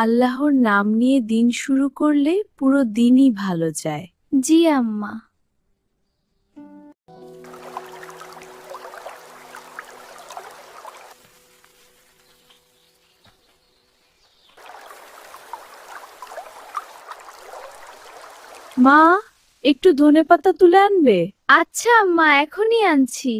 আল্লাহর নাম নিয়ে দিন শুরু করলে পুরো দিনই ভালো যায়। জি আম্মা। মা, একটু ধনেপাতা তুলে আনবে? আচ্ছা আম্মা, এখনই আনছি।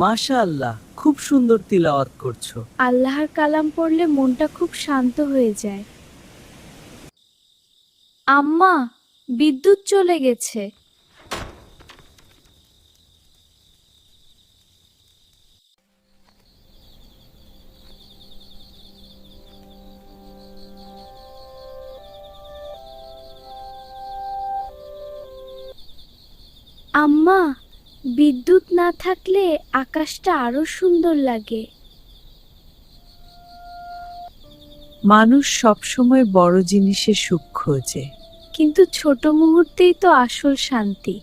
মাশাআল্লাহ, খুব সুন্দর তিলাওয়াত করছো। আল্লাহর কালাম পড়লে মনটা খুব শান্ত হয়ে যায়। আম্মা, বিদ্যুৎ চলে গেছে। আম্মা, বিদ্যুৎ না থাকলে আকাশটা আরো সুন্দর লাগে। মানুষ সবসময় বড় জিনিসে সুখ খোঁজে, কিন্তু ছোট মুহূর্তেই তো আসল শান্তি।